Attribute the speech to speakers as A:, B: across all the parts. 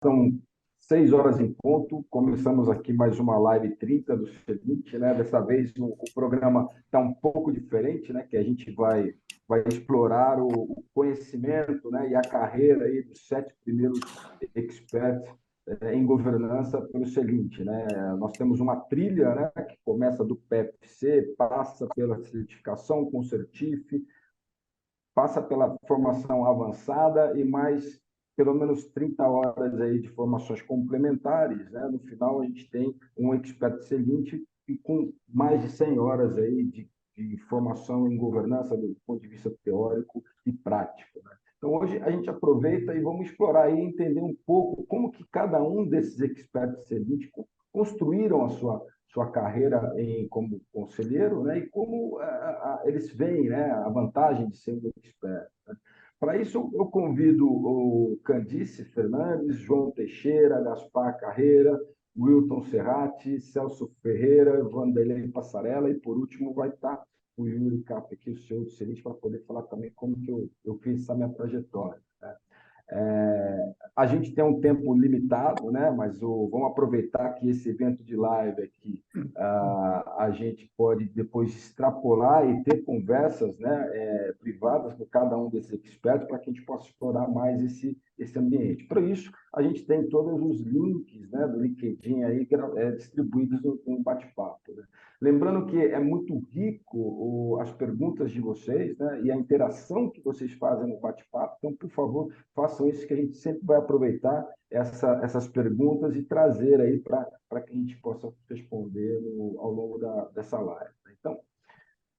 A: São 6 horas em ponto, começamos aqui mais uma live 30 do seguinte, né? Dessa vez o programa está um pouco diferente, né? Que a gente vai explorar o conhecimento, né? E a carreira aí dos 7 primeiros experts em governança pelo seguinte, né? Nós temos uma trilha, né? Que começa do PFC, passa pela certificação com o Certif, passa pela formação avançada e mais pelo menos 30 horas aí de formações complementares, né? No final, a gente tem um expert seguinte e com mais de 100 horas aí de formação em governança do ponto de vista teórico e prático, né? Então, hoje a gente aproveita e vamos explorar e entender um pouco como que cada um desses experts seguintes construíram a sua carreira como conselheiro, né? E como eles veem, né, a vantagem de ser um expert, né? Para isso, eu convido o Candice Fernandes, João Teixeira, Gaspar Carreira, Wilton Serrati, Celso Ferreira, Vanderlei Passarella e, por último, vai estar o Yuri Cap aqui, o senhor do Celite, para poder falar também como que eu fiz essa minha trajetória, né? A gente tem um tempo limitado, né? Mas vamos aproveitar que esse evento de live aqui a gente pode depois extrapolar e ter conversas, né, privadas com cada um desses expertos para que a gente possa explorar mais esse ambiente. Para isso, a gente tem todos os links, né, do LinkedIn aí, distribuídos no bate-papo, né? Lembrando que é muito rico as perguntas de vocês, né, e a interação que vocês fazem no bate-papo. Então, por favor, façam isso, que a gente sempre vai aproveitar essas perguntas e trazer aí para que a gente possa responder ao longo dessa live. Então,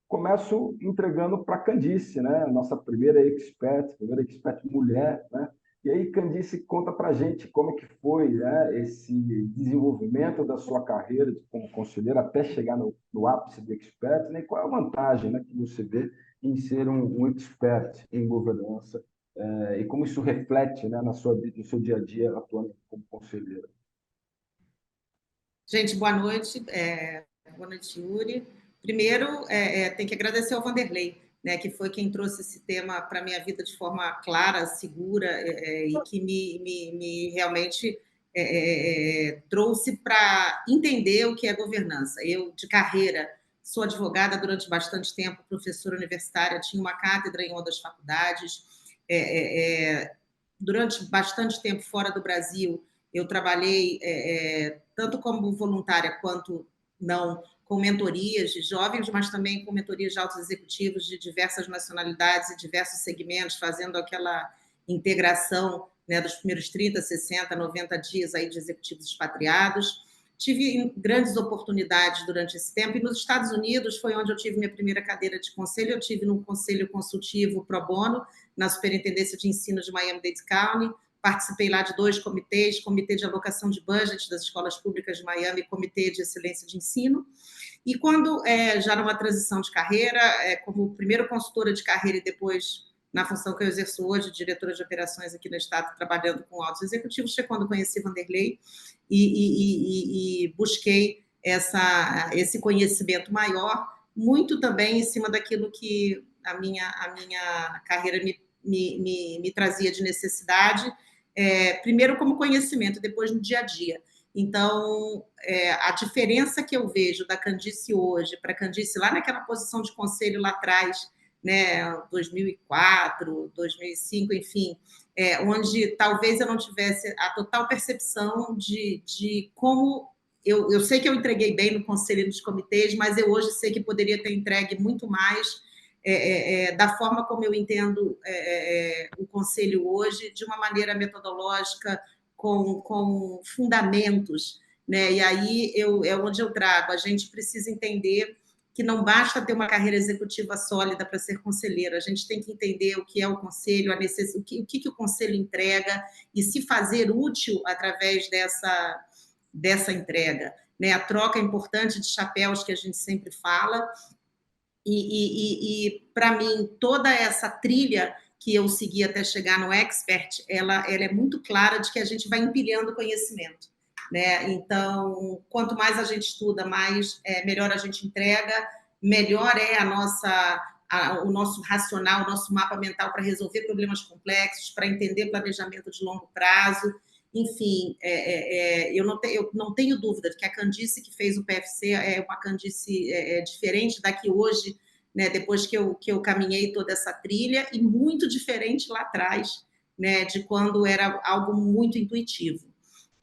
A: começo entregando para a Candice, né? Nossa primeira expert mulher, né? E aí, Candice, conta para a gente como é que foi, né, esse desenvolvimento da sua carreira como conselheira até chegar no ápice do expert, né? E qual é a vantagem, né, que você vê em ser um expert em governança, e como isso reflete, né, no seu dia a dia atuando como conselheira.
B: Gente, boa noite. Boa noite, Yuri. Primeiro, tem que agradecer ao Vanderlei, né, que foi quem trouxe esse tema para a minha vida de forma clara, segura, e que me realmente trouxe para entender o que é governança. Eu, de carreira, sou advogada durante bastante tempo, professora universitária, tinha uma cátedra em uma das faculdades. Durante bastante tempo fora do Brasil, eu trabalhei tanto como voluntária quanto não, com mentorias de jovens, mas também com mentorias de altos executivos de diversas nacionalidades e diversos segmentos, fazendo aquela integração, né, dos primeiros 30, 60, 90 dias aí de executivos expatriados. Tive grandes oportunidades durante esse tempo, e nos Estados Unidos foi onde eu tive minha primeira cadeira de conselho. Eu tive num conselho consultivo pro bono, na Superintendência de Ensino de Miami-Dade County. Participei lá de 2 comitês, Comitê de Alocação de Budget das Escolas Públicas de Miami e Comitê de Excelência de Ensino. E quando, já numa transição de carreira, como primeiro consultora de carreira e depois, na função que eu exerço hoje, diretora de operações aqui no Estado, trabalhando com altos executivos, foi quando conheci Vanderlei e busquei esse conhecimento maior, muito também em cima daquilo que a minha carreira me trazia de necessidade, primeiro como conhecimento, depois no dia a dia. Então, a diferença que eu vejo da Candice hoje para a Candice lá naquela posição de conselho lá atrás, né, 2004, 2005, enfim, onde talvez eu não tivesse a total percepção de como... Eu sei que eu entreguei bem no conselho e nos comitês, mas eu hoje sei que poderia ter entregue muito mais, da forma como eu entendo o conselho hoje, de uma maneira metodológica, com fundamentos, né? E aí é onde eu trago. A gente precisa entender que não basta ter uma carreira executiva sólida para ser conselheiro. A gente tem que entender o que é o conselho, o que o conselho entrega e se fazer útil através dessa entrega, né? A troca importante de chapéus que a gente sempre fala. E para mim, toda essa trilha que eu segui até chegar no Expert, ela é muito clara de que a gente vai empilhando conhecimento, né? Então, quanto mais a gente estuda, melhor a gente entrega, melhor é o nosso racional, o nosso mapa mental para resolver problemas complexos, para entender planejamento de longo prazo. enfim, eu não tenho dúvida de que a Candice que fez o PFC é uma Candice diferente da que hoje, né, depois que eu caminhei toda essa trilha, e muito diferente lá atrás, né, de quando era algo muito intuitivo.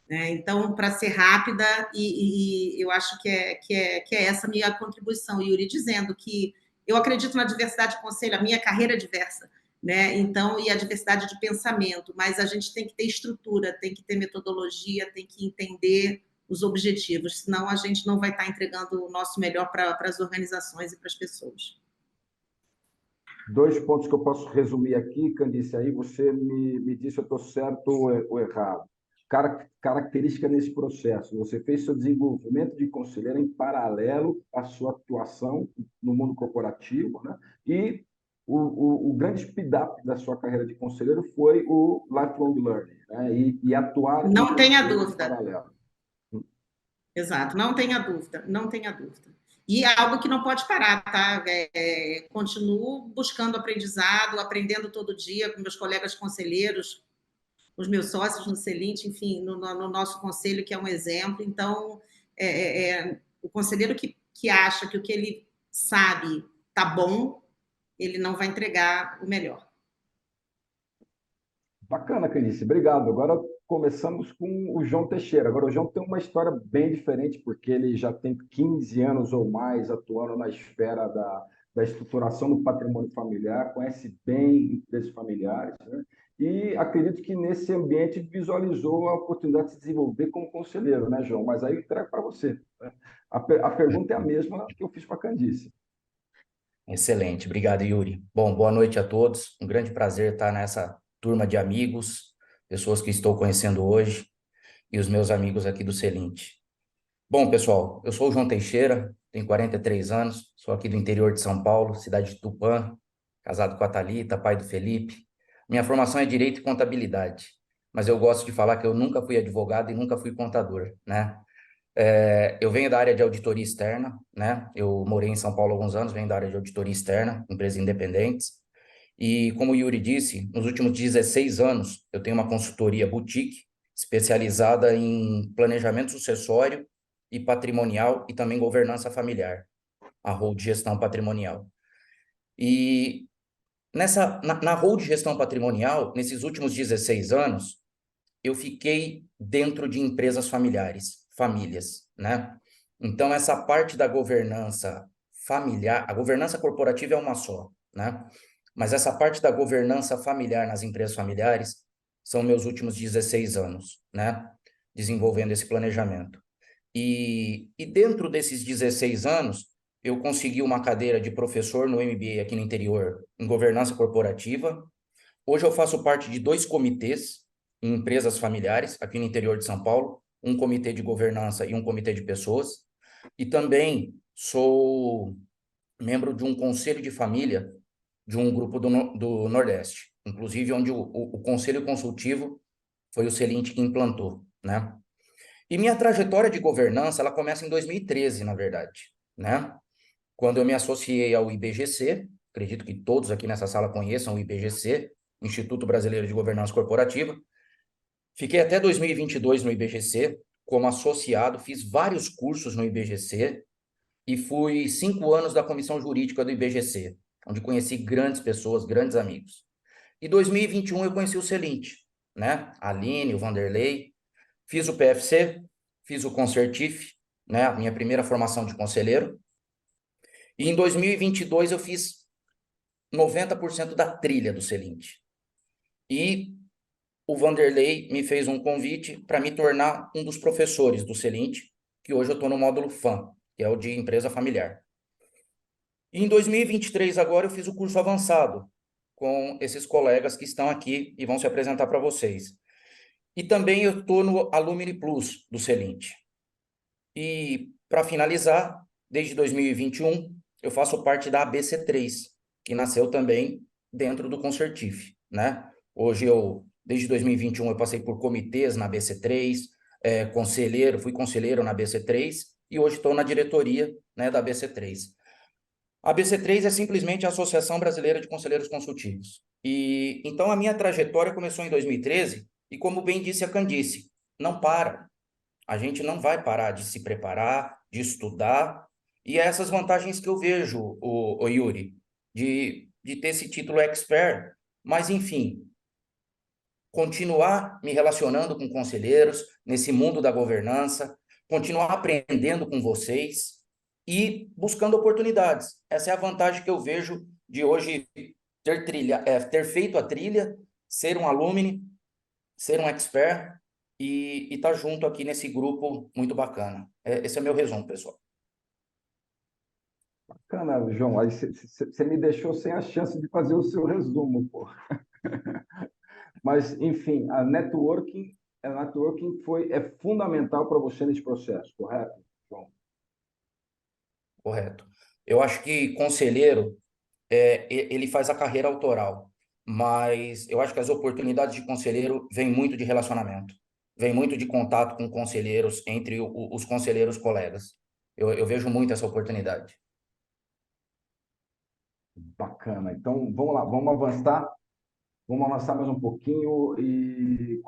B: Né? Então, para ser rápida, e eu acho que é essa a minha contribuição, Yuri, dizendo que eu acredito na diversidade de conselho, a minha carreira é diversa, né? Então, e a diversidade de pensamento, mas a gente tem que ter estrutura, tem que ter metodologia, tem que entender os objetivos, senão a gente não vai estar entregando o nosso melhor para as organizações e para as pessoas.
A: Dois pontos que eu posso resumir aqui, Candice, aí você me disse se eu estou certo ou errado. Característica nesse processo, você fez seu desenvolvimento de conselheiro em paralelo à sua atuação no mundo corporativo, né? E o grande speed-up da sua carreira de conselheiro foi o lifelong learning, né? E atuar
B: Não tenha
A: em
B: dúvida.
A: paralelo.
B: Exato, não tenha dúvida, não tenha dúvida. E é algo que não pode parar, tá? Continuo buscando aprendizado, aprendendo todo dia com meus colegas conselheiros, os meus sócios no Celint, enfim, no nosso conselho, que é um exemplo. Então, o conselheiro que acha que o que ele sabe tá bom, ele não vai entregar o melhor.
A: Bacana, Canice, obrigado. Agora começamos com o João Teixeira. Agora, o João tem uma história bem diferente, porque ele já tem 15 anos ou mais atuando na esfera da estruturação do patrimônio familiar, conhece bem empresas familiares, né? E acredito que nesse ambiente visualizou a oportunidade de se desenvolver como conselheiro, né, João? Mas aí eu trago para você, né? A pergunta é a mesma que eu fiz para a Candice.
C: Excelente, obrigado, Yuri. Bom, boa noite a todos. Um grande prazer estar nessa turma de amigos, pessoas que estou conhecendo hoje e os meus amigos aqui do Celint. Bom, pessoal, eu sou o João Teixeira, tenho 43 anos, sou aqui do interior de São Paulo, cidade de Tupã, casado com a Thalita, pai do Felipe. Minha formação é Direito e Contabilidade, mas eu gosto de falar que eu nunca fui advogado e nunca fui contador, né? Eu venho da área de auditoria externa, né? Eu morei em São Paulo há alguns anos, venho da área de auditoria externa, empresas independentes. E como o Yuri disse, nos últimos 16 anos, eu tenho uma consultoria boutique especializada em planejamento sucessório e patrimonial e também governança familiar, a Hold Gestão Patrimonial. E na Hold Gestão Patrimonial, nesses últimos 16 anos, eu fiquei dentro de empresas familiares, famílias, né? Então, essa parte da governança familiar, a governança corporativa é uma só, né? Mas essa parte da governança familiar nas empresas familiares são meus últimos 16 anos, né? Desenvolvendo esse planejamento. E dentro desses 16 anos, eu consegui uma cadeira de professor no MBA aqui no interior, em governança corporativa. Hoje eu faço parte de 2 comitês em empresas familiares, aqui no interior de São Paulo, um comitê de governança e um comitê de pessoas. E também sou membro de um conselho de família de um grupo do Nordeste, inclusive onde o conselho consultivo foi o Celint que implantou, né? E minha trajetória de governança, ela começa em 2013, na verdade, né? Quando eu me associei ao IBGC, acredito que todos aqui nessa sala conheçam o IBGC, Instituto Brasileiro de Governança Corporativa. Fiquei até 2022 no IBGC como associado, fiz vários cursos no IBGC e fui 5 anos da comissão jurídica do IBGC, onde conheci grandes pessoas, grandes amigos. E 2021 eu conheci o Celint, né? A Aline, o Vanderlei, fiz o PFC, fiz o Concertif, né? A minha primeira formação de conselheiro. E em 2022 eu fiz 90% da trilha do Celint. E o Vanderlei me fez um convite para me tornar um dos professores do Celint, que hoje eu estou no módulo FAM, que é o de empresa familiar. E em 2023 agora eu fiz o curso avançado com esses colegas que estão aqui e vão se apresentar para vocês. E também eu estou no Alumni Plus do Celint. E para finalizar, desde 2021 eu faço parte da ABC3, que nasceu também dentro do Concertif, né? Hoje desde 2021 eu passei por comitês na ABC3, fui conselheiro na ABC3 e hoje estou na diretoria, né, da ABC3. A ABC3 é simplesmente a Associação Brasileira de Conselheiros Consultivos. E então a minha trajetória começou em 2013, E como bem disse a Candice, não para. A gente não vai parar de se preparar, de estudar, e é essas vantagens que eu vejo, o Yuri, de ter esse título expert. Mas, enfim, continuar me relacionando com conselheiros nesse mundo da governança, continuar aprendendo com vocês e buscando oportunidades. Essa é a vantagem que eu vejo de hoje ter feito a trilha, ser um alumni, ser um expert e estar junto aqui nesse grupo muito bacana. Esse é o meu resumo, pessoal.
A: Bacana, João. Aí você me deixou sem a chance de fazer o seu resumo, pô. Mas, enfim, a networking é fundamental para você nesse processo, correto, João?
C: Correto. Eu acho que conselheiro, ele faz a carreira autoral, mas eu acho que as oportunidades de conselheiro vêm muito de relacionamento, vem muito de contato com conselheiros, entre os conselheiros colegas. Eu vejo muito essa oportunidade.
A: Bacana. Então, vamos lá, vamos avançar. Vamos avançar mais um pouquinho e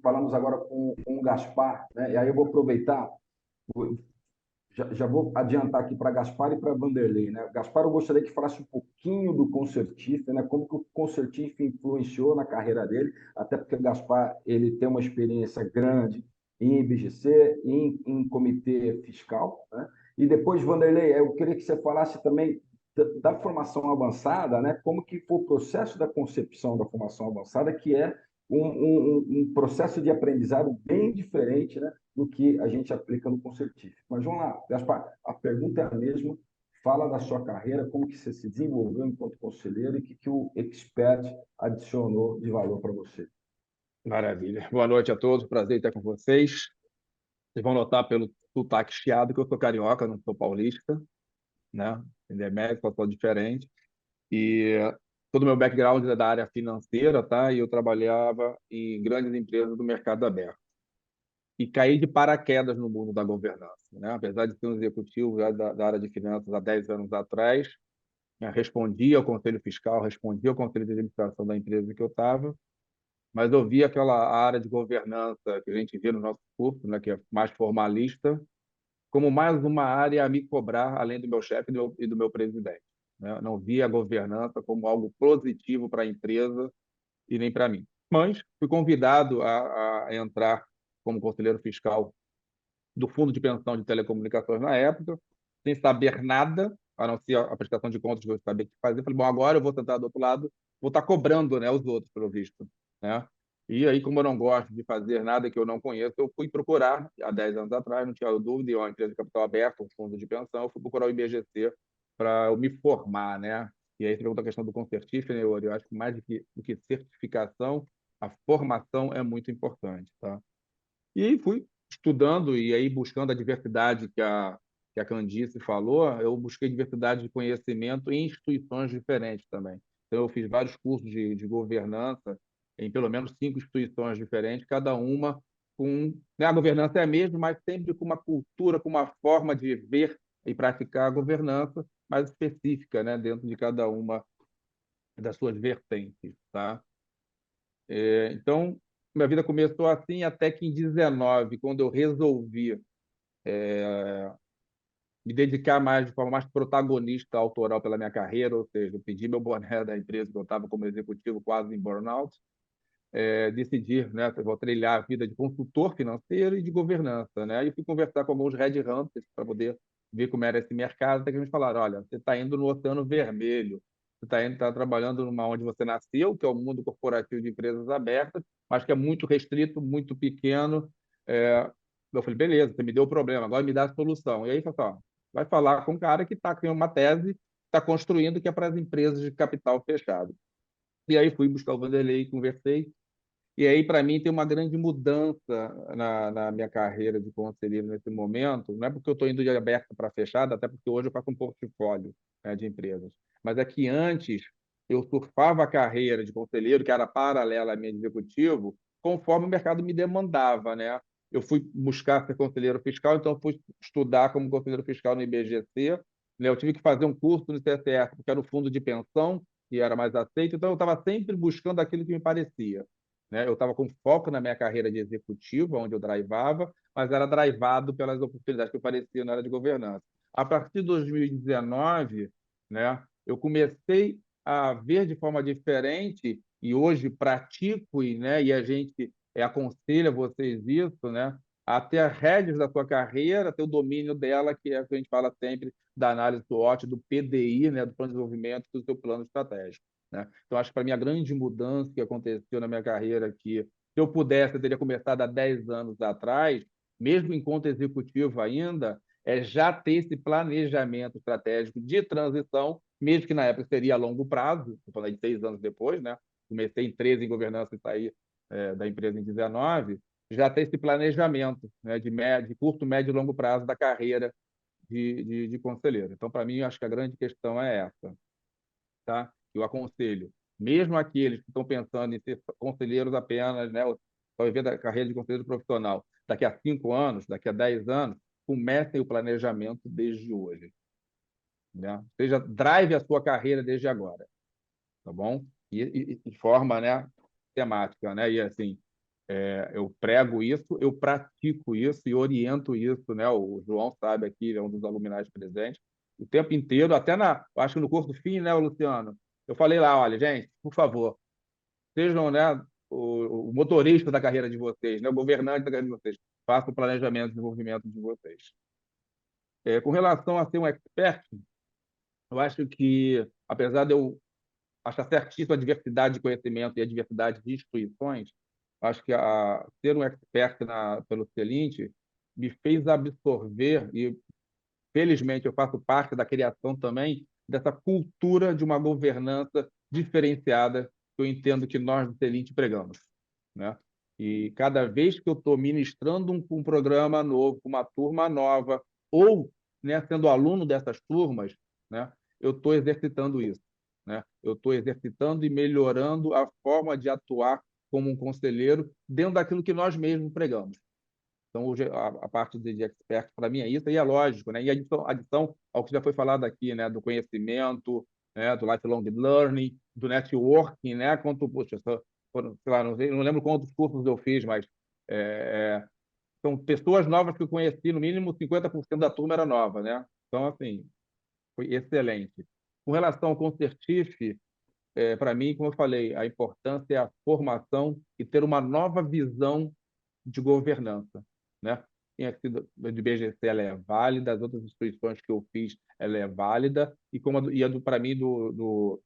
A: falamos agora com o Gaspar, né? E aí eu vou aproveitar, já vou adiantar aqui para Gaspar e para Vanderlei, né? Gaspar, eu gostaria que falasse um pouquinho do Concertif, né? Como que o Concertif influenciou na carreira dele, até porque o Gaspar ele tem uma experiência grande em IBGC, em comitê fiscal, né? E depois, Vanderlei, eu queria que você falasse também da formação avançada, né? Como que foi o processo da concepção da formação avançada, que é um processo de aprendizado bem diferente, né, do que a gente aplica no Concertif. Mas vamos lá, Gaspar, a pergunta é a mesma. Fala da sua carreira, como que você se desenvolveu enquanto conselheiro e o que o Expert adicionou de valor para você.
D: Maravilha. Boa noite a todos. Prazer em estar com vocês. Vocês vão notar pelo sotaque chiado que eu sou carioca, não sou paulista, né? Demérito, sou diferente. E todo o meu background é da área financeira, tá? E eu trabalhava em grandes empresas do mercado aberto. E caí de paraquedas no mundo da governança, né? Apesar de ser um executivo já da área de finanças há 10 anos atrás, né? Respondia ao conselho fiscal, respondia ao conselho de administração da empresa que eu estava, mas eu vi aquela área de governança que a gente vê no nosso curso, né, que é mais formalista, como mais uma área a me cobrar, além do meu chefe e do meu presidente, né? Eu não via a governança como algo positivo para a empresa e nem para mim. Mas fui convidado a entrar como conselheiro fiscal do Fundo de Pensão de Telecomunicações na época, sem saber nada, a não ser a prestação de contas que eu sabia o que fazer. Falei, bom, agora eu vou tentar do outro lado, vou estar cobrando, né, os outros, pelo visto, né? E aí, como eu não gosto de fazer nada que eu não conheço, eu fui procurar, há 10 anos atrás, não tinha dúvida, é uma empresa de capital aberto, um fundo de pensão, eu fui procurar o IBGC para eu me formar, né? E aí você pergunta a questão do Concertif, né, eu acho que mais do que certificação, a formação é muito importante, tá? E fui estudando e aí buscando a diversidade que a Candice falou, eu busquei diversidade de conhecimento em instituições diferentes também. Então, eu fiz vários cursos de governança em pelo menos 5 instituições diferentes, cada uma com... Né, a governança é a mesma, mas sempre com uma cultura, com uma forma de ver e praticar a governança mais específica, né, dentro de cada uma das suas vertentes, tá? Então, minha vida começou assim até que em 19, quando eu resolvi me dedicar mais de forma mais protagonista autoral pela minha carreira, ou seja, eu pedi meu boné da empresa que eu estava como executivo quase em burnout, decidi, né, eu vou trilhar a vida de consultor financeiro e de governança, né? Aí eu fui conversar com alguns headhunters para poder ver como era esse mercado, até que eles falaram, olha, você está indo no Oceano Vermelho, você está trabalhando numa onde você nasceu, que é o mundo corporativo de empresas abertas, mas que é muito restrito, muito pequeno. Eu falei, beleza, você me deu o problema, agora me dá a solução. E aí, falou, ó, vai falar com um cara que está com uma tese, está construindo, que é para as empresas de capital fechado. E aí fui buscar o Vanderlei, conversei, e aí, para mim, tem uma grande mudança na minha carreira de conselheiro nesse momento. Não é porque eu estou indo de aberta para fechada, até porque hoje eu faço um portfólio, né, de empresas. Mas é que antes eu surfava a carreira de conselheiro, que era paralela à minha de executivo, conforme o mercado me demandava, né? Eu fui buscar ser conselheiro fiscal, então eu fui estudar como conselheiro fiscal no IBGC, né? Eu tive que fazer um curso no CSF, porque era o fundo de pensão, e era mais aceito, então eu estava sempre buscando aquilo que me parecia. né? Eu estava com foco na minha carreira de executivo, onde eu drivava, mas era drivado pelas oportunidades que apareciam na área de governança. A partir de 2019, né, eu comecei a ver de forma diferente, e hoje pratico, né, e a gente aconselha vocês isso, né, a ter as rédeas da sua carreira, ter o domínio dela, que é o que a gente fala sempre da análise do SWOT, do PDI, né, do plano de desenvolvimento, do seu plano estratégico. Né? Então, acho que para mim a grande mudança que aconteceu na minha carreira aqui, se eu pudesse, eu teria começado há 10 anos atrás, mesmo enquanto executivo ainda, é já ter esse planejamento estratégico de transição, mesmo que na época seria a longo prazo, estou falando de 6 anos depois, né? Comecei em 13 em governança e saí da empresa em 19, já ter esse planejamento, né, de curto, médio e longo prazo da carreira de conselheiro. Então, para mim, acho que a grande questão é essa. Tá? Eu aconselho, mesmo aqueles que estão pensando em ser conselheiros apenas, né, só viver da carreira de conselheiro profissional, daqui a 5 anos, daqui a 10 anos, comecem o planejamento desde hoje. Né? Ou seja, drive a sua carreira desde agora. Tá bom? E de forma, né, temática. Né? E assim, eu prego isso, eu pratico isso e oriento isso, né? O João sabe aqui, é um dos aluminais presentes, o tempo inteiro, até acho que no curso fim, né, Luciano? Eu falei lá, olha, gente, por favor, sejam, né, o motorista da carreira de vocês, né, o governante da carreira de vocês, faça o planejamento de desenvolvimento de vocês. Com relação a ser um expert, eu acho que, apesar de eu achar certíssima a diversidade de conhecimento e a diversidade de instituições, acho que ser um expert pelo Celint me fez absorver, e felizmente eu faço parte da criação também, dessa cultura de uma governança diferenciada que eu entendo que nós do Celint pregamos. Né? E cada vez que eu estou ministrando um programa novo, uma turma nova, ou, né, sendo aluno dessas turmas, né, eu estou exercitando isso. Né? Eu estou exercitando e melhorando a forma de atuar como um conselheiro dentro daquilo que nós mesmos pregamos. Então, hoje, a parte de expert, para mim, é isso, e é lógico, né? E adição ao que já foi falado aqui, né? Do conhecimento, né? Do lifelong learning, do networking, né? Poxa, sei lá, não lembro quantos cursos eu fiz, mas são pessoas novas que eu conheci, no mínimo 50% da turma era nova, né? Então, assim, foi excelente. Com relação ao Concertif, para mim, como eu falei, a importância é a formação e ter uma nova visão de governança, né? De BGC ela é válida, as outras instituições que eu fiz ela é válida e para mim do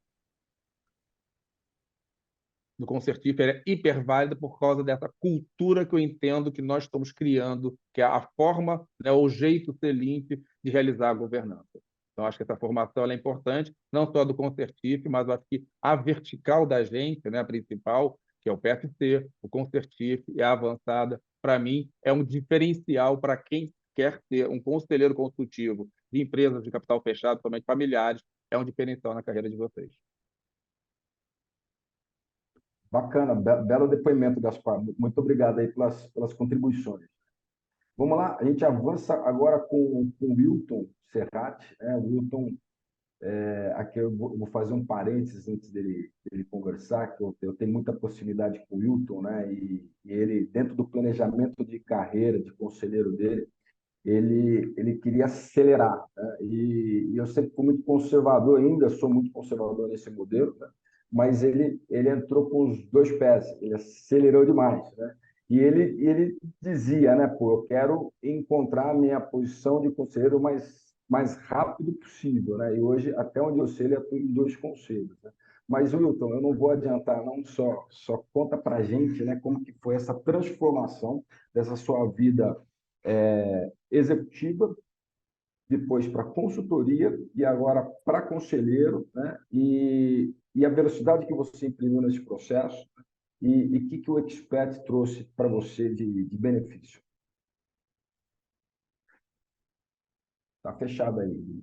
D: Concertif ela é hiper válida por causa dessa cultura que eu entendo que nós estamos criando, que é a forma, né, o jeito Celint de realizar a governança. Então, acho que essa formação ela é importante, não só do Concertif, mas acho que a vertical da gente, né, a principal, que é o PFC, o Concertif e a avançada, para mim, é um diferencial para quem quer ser um conselheiro consultivo de empresas de capital fechado, somente familiares, é um diferencial na carreira de vocês.
A: Bacana, belo depoimento, Gaspar. Muito obrigado aí pelas contribuições. Vamos lá, a gente avança agora com o Wilton Serrati. Né? O Wilton, aqui eu vou fazer um parênteses antes dele conversar, que eu tenho muita proximidade com o Wilton, né? E ele, dentro do planejamento de carreira, de conselheiro dele, ele queria acelerar. Né? E eu sempre fui muito conservador, ainda sou muito conservador nesse modelo, né? Mas ele entrou com os dois pés, ele acelerou demais. Né? E ele dizia, né, pô, eu quero encontrar a minha posição de conselheiro mais rápido possível. Né? E hoje, até onde eu sei, ele atua em 2 conselhos. Né? Mas, Wilton, eu não vou adiantar, não, só conta para a gente, né, como que foi essa transformação dessa sua vida executiva, depois para consultoria e agora para conselheiro, né? E a velocidade que você imprimiu nesse processo, né? E o que o Expert trouxe para você de benefício. Está fechado aí.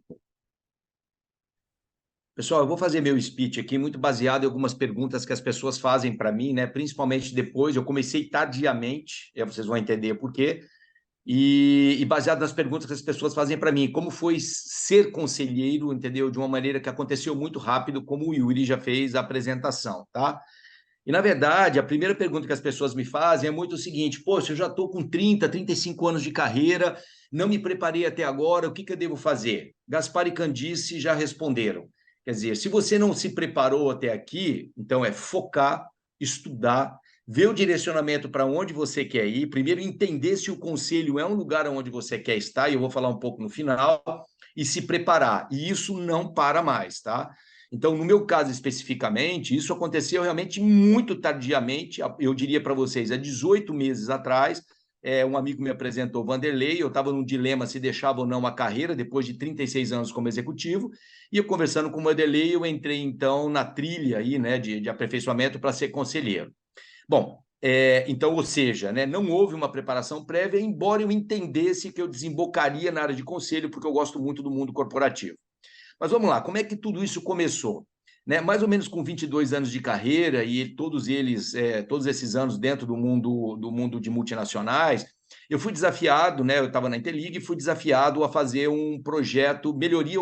E: Pessoal, eu vou fazer meu speech aqui muito baseado em algumas perguntas que as pessoas fazem para mim, né? Principalmente depois, eu comecei tardiamente, e vocês vão entender por quê, e baseado nas perguntas que as pessoas fazem para mim, como foi ser conselheiro, entendeu? De uma maneira que aconteceu muito rápido, como o Yuri já fez a apresentação, tá? E, na verdade, a primeira pergunta que as pessoas me fazem é muito o seguinte: poxa, eu já estou com 30, 35 anos de carreira, não me preparei até agora, o que eu devo fazer? Gaspar e Candice já responderam. Quer dizer, se você não se preparou até aqui, então é focar, estudar, ver o direcionamento para onde você quer ir, primeiro entender se o conselho é um lugar onde você quer estar, e eu vou falar um pouco no final, e se preparar. E isso não para mais, tá? Então, no meu caso especificamente, isso aconteceu realmente muito tardiamente, eu diria para vocês, há 18 meses atrás. Um amigo me apresentou, Vanderlei, eu estava num dilema se deixava ou não a carreira, depois de 36 anos como executivo, e eu conversando com o Vanderlei, eu entrei então na trilha aí, né, de aperfeiçoamento para ser conselheiro. Bom, então, ou seja, né, não houve uma preparação prévia, embora eu entendesse que eu desembocaria na área de conselho, porque eu gosto muito do mundo corporativo. Mas vamos lá, como é que tudo isso começou? Né, mais ou menos com 22 anos de carreira, e todos esses anos dentro do mundo de multinacionais, eu fui desafiado, né, eu estava na Interlig, e fui desafiado a fazer um projeto melhoria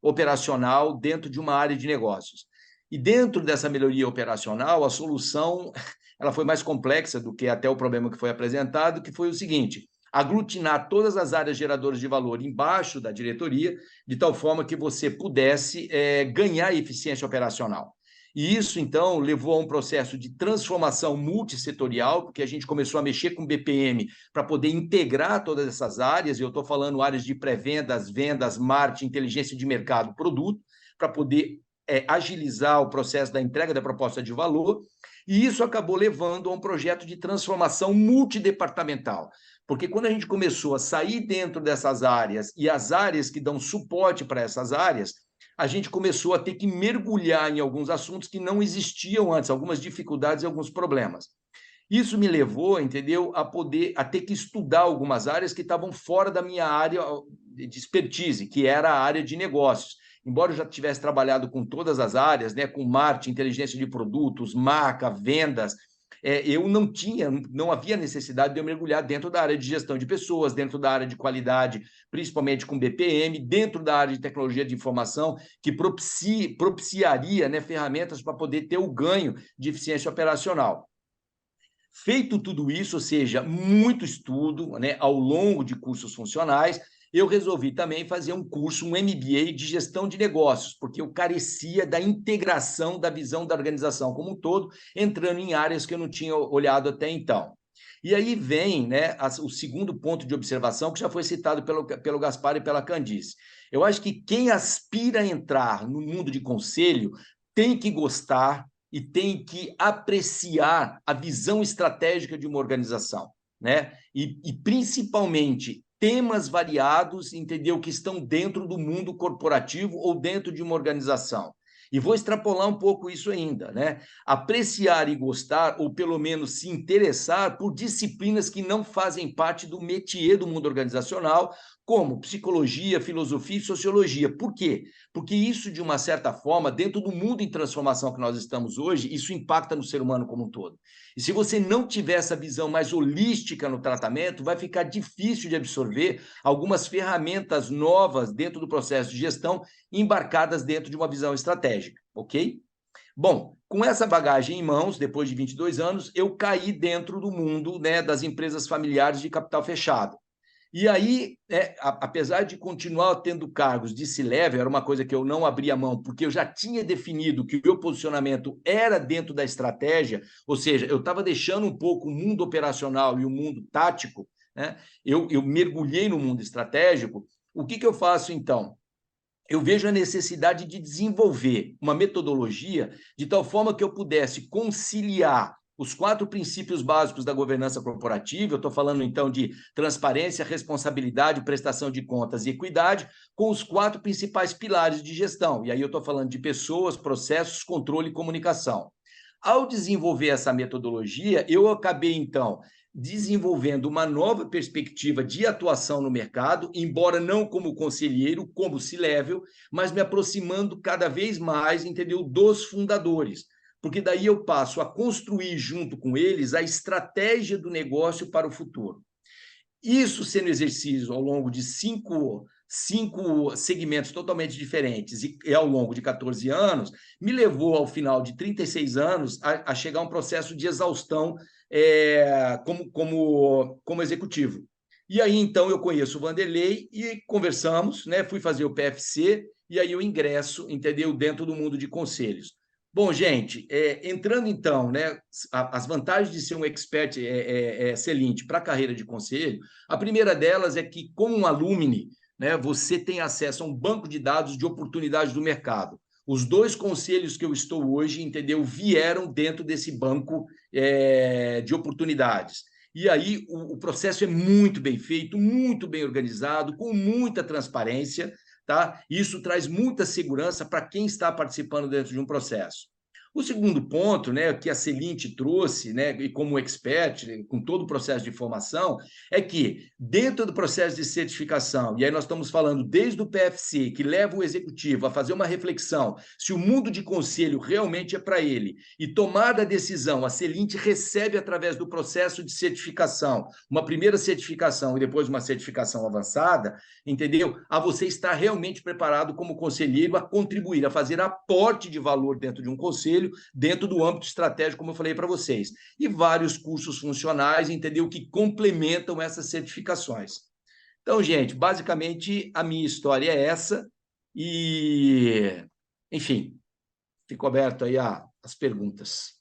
E: operacional dentro de uma área de negócios. E dentro dessa melhoria operacional, a solução ela foi mais complexa do que até o problema que foi apresentado, que foi o seguinte: aglutinar todas as áreas geradoras de valor embaixo da diretoria, de tal forma que você pudesse ganhar eficiência operacional. E isso, então, levou a um processo de transformação multissetorial, porque a gente começou a mexer com BPM para poder integrar todas essas áreas, e eu estou falando áreas de pré-vendas, vendas, marketing, inteligência de mercado, produto, para poder agilizar o processo da entrega da proposta de valor, e isso acabou levando a um projeto de transformação multidepartamental. Porque quando a gente começou a sair dentro dessas áreas e as áreas que dão suporte para essas áreas, a gente começou a ter que mergulhar em alguns assuntos que não existiam antes, algumas dificuldades e alguns problemas. Isso me levou, entendeu, a ter que estudar algumas áreas que estavam fora da minha área de expertise, que era a área de negócios. Embora eu já tivesse trabalhado com todas as áreas, né, com marketing, inteligência de produtos, marca, vendas, eu não havia necessidade de eu mergulhar dentro da área de gestão de pessoas, dentro da área de qualidade, principalmente com BPM, dentro da área de tecnologia de informação, que propiciaria, né, ferramentas para poder ter o ganho de eficiência operacional. Feito tudo isso, ou seja, muito estudo, né, ao longo de cursos funcionais, eu resolvi também fazer um curso, um MBA de gestão de negócios, porque eu carecia da integração da visão da organização como um todo, entrando em áreas que eu não tinha olhado até então. E aí vem, né, o segundo ponto de observação, que já foi citado pelo Gaspar e pela Candice. Eu acho que quem aspira a entrar no mundo de conselho tem que gostar e tem que apreciar a visão estratégica de uma organização, né? E principalmente temas variados, entendeu, que estão dentro do mundo corporativo ou dentro de uma organização. E vou extrapolar um pouco isso ainda, né? Apreciar e gostar, ou pelo menos se interessar por disciplinas que não fazem parte do métier do mundo organizacional, como psicologia, filosofia e sociologia. Por quê? Porque isso, de uma certa forma, dentro do mundo em transformação que nós estamos hoje, isso impacta no ser humano como um todo. E se você não tiver essa visão mais holística no tratamento, vai ficar difícil de absorver algumas ferramentas novas dentro do processo de gestão, embarcadas dentro de uma visão estratégica, ok? Bom, com essa bagagem em mãos, depois de 22 anos, eu caí dentro do mundo, né, das empresas familiares de capital fechado. E aí, apesar de continuar tendo cargos de C-level, era uma coisa que eu não abria mão, porque eu já tinha definido que o meu posicionamento era dentro da estratégia, ou seja, eu estava deixando um pouco o mundo operacional e o mundo tático, né? Eu mergulhei no mundo estratégico. O que eu faço, então? Eu vejo a necessidade de desenvolver uma metodologia de tal forma que eu pudesse conciliar os 4 princípios básicos da governança corporativa, eu estou falando, então, de transparência, responsabilidade, prestação de contas e equidade, com os 4 principais pilares de gestão. E aí eu estou falando de pessoas, processos, controle e comunicação. Ao desenvolver essa metodologia, eu acabei, então, desenvolvendo uma nova perspectiva de atuação no mercado, embora não como conselheiro, como C-level, mas me aproximando cada vez mais, entendeu, dos fundadores, porque daí eu passo a construir junto com eles a estratégia do negócio para o futuro. Isso sendo exercício ao longo de 5 5 segmentos totalmente diferentes e ao longo de 14 anos, me levou, ao final de 36 anos, a chegar a um processo de exaustão como executivo. E aí, então, eu conheço o Vanderlei e conversamos, né? Fui fazer o PFC e aí eu ingresso, entendeu? Dentro do mundo de conselhos. Bom, gente, entrando então, né, as vantagens de ser um expert excelente para a carreira de conselho, a primeira delas é que, como um alumni, né, você tem acesso a um banco de dados de oportunidades do mercado. Os 2 conselhos que eu estou hoje, entendeu, vieram dentro desse banco de oportunidades. E aí o processo é muito bem feito, muito bem organizado, com muita transparência, tá? Isso traz muita segurança para quem está participando dentro de um processo. O segundo ponto, né, que a Celint trouxe, né, e como expert, com todo o processo de formação, é que dentro do processo de certificação, e aí nós estamos falando desde o PFC, que leva o executivo a fazer uma reflexão se o mundo de conselho realmente é para ele, e tomada a decisão, a Celint recebe através do processo de certificação, uma primeira certificação e depois uma certificação avançada, entendeu? A você estar realmente preparado como conselheiro a contribuir, a fazer aporte de valor dentro de um conselho, dentro do âmbito estratégico, como eu falei para vocês. E vários cursos funcionais, entendeu? Que complementam essas certificações. Então, gente, basicamente a minha história é essa e, enfim, fico aberto aí às perguntas.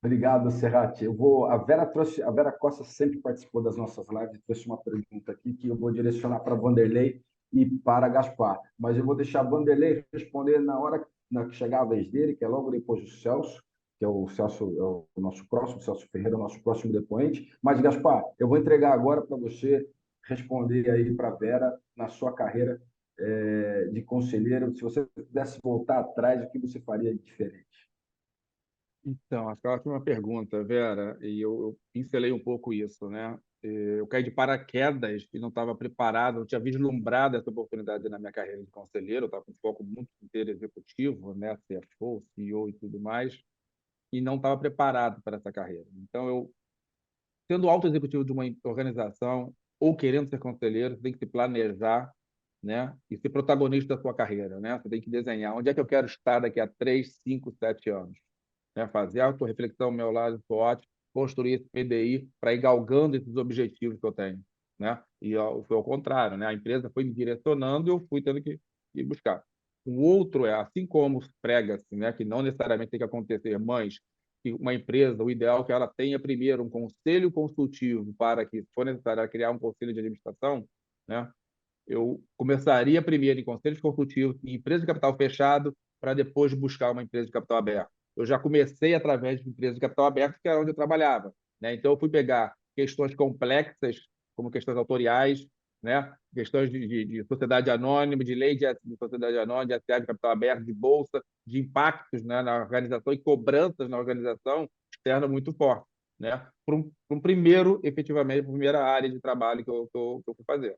A: Obrigado, Serrati. A Vera Costa sempre participou das nossas lives, trouxe uma pergunta aqui que eu vou direcionar para Vanderlei e para Gaspar. Mas eu vou deixar Vanderlei responder na hora que chegar a vez dele, que é logo depois do Celso, que é o Celso, é o nosso próximo, Celso Ferreira, o nosso próximo depoente. Mas, Gaspar, eu vou entregar agora para você responder aí para a Vera na sua carreira de conselheiro. Se você pudesse voltar atrás, o que você faria de diferente?
D: Então, acho que é uma ótima pergunta, Vera, e eu pincelei um pouco isso, né? Eu caí de paraquedas e não estava preparado, não tinha vislumbrado essa oportunidade na minha carreira de conselheiro, eu estava com foco muito inteiro executivo, né? CFO, CEO e tudo mais, e não estava preparado para essa carreira. Então, sendo alto executivo de uma organização ou querendo ser conselheiro, você tem que se planejar, né? E ser protagonista da sua carreira, né? Você tem que desenhar onde é que eu quero estar daqui a 3, 5, 7 anos, né? Fazer a autorreflexão ao meu lado SWOT, construir esse PDI para ir galgando esses objetivos que eu tenho, né? E foi ao contrário, né? A empresa foi me direcionando e eu fui tendo que ir buscar. O outro é, assim como prega-se, né, que não necessariamente tem que acontecer, mas que uma empresa, o ideal é que ela tenha primeiro um conselho consultivo para que, se for necessário, criar um conselho de administração, né? Eu começaria primeiro em conselhos consultivos, em empresa de capital fechado, para depois buscar uma empresa de capital aberto. Eu já comecei através de empresa de capital aberto, que era onde eu trabalhava, né? Então, eu fui pegar questões complexas, como questões autoriais, né? Questões de sociedade anônima, de lei de sociedade anônima, de SA de capital aberto, de bolsa, de impactos, né, na organização e cobranças na organização externa muito forte, né? Para um primeiro, efetivamente, a primeira área de trabalho que eu fui fazer.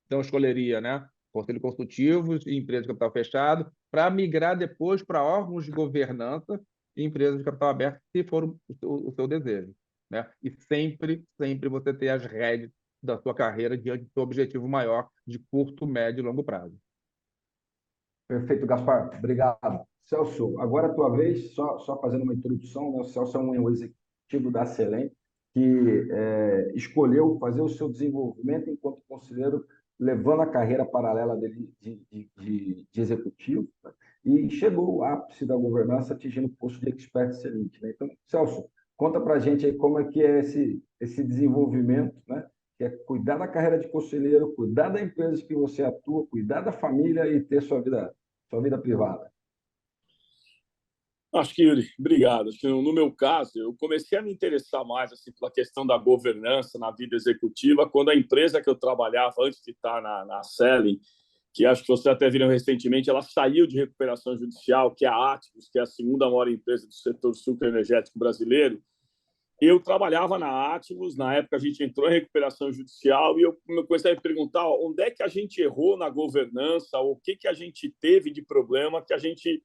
D: Então, eu escolheria, né, conselho consultivo e empresa de capital fechado, para migrar depois para órgãos de governança e empresas de capital aberto, se for o seu desejo, né? E sempre, sempre você ter as rédeas da sua carreira diante do seu objetivo maior de curto, médio e longo prazo.
A: Perfeito, Gaspar. Obrigado. Celso, agora é a tua vez, só fazendo uma introdução, né? O Celso é um executivo da Celent que escolheu fazer o seu desenvolvimento enquanto conselheiro, levando a carreira paralela dele de executivo, né? E chegou ao ápice da governança, atingindo o posto de expert Celent, né? Então, Celso, conta para a gente aí como é que é esse desenvolvimento, né? Que é cuidar da carreira de conselheiro, cuidar da empresa que você atua, cuidar da família e ter sua vida privada.
F: Acho que, Yuri, obrigado. Acho que no meu caso, eu comecei a me interessar mais assim, pela questão da governança na vida executiva quando a empresa que eu trabalhava antes de estar na Selling, que acho que vocês até viram recentemente, ela saiu de recuperação judicial, que é a Ativos, que é a segunda maior empresa do setor sucroenergético brasileiro. Eu trabalhava na Ativos, na época a gente entrou em recuperação judicial e eu comecei a me perguntar onde é que a gente errou na governança, ou o que a gente teve de problema que a gente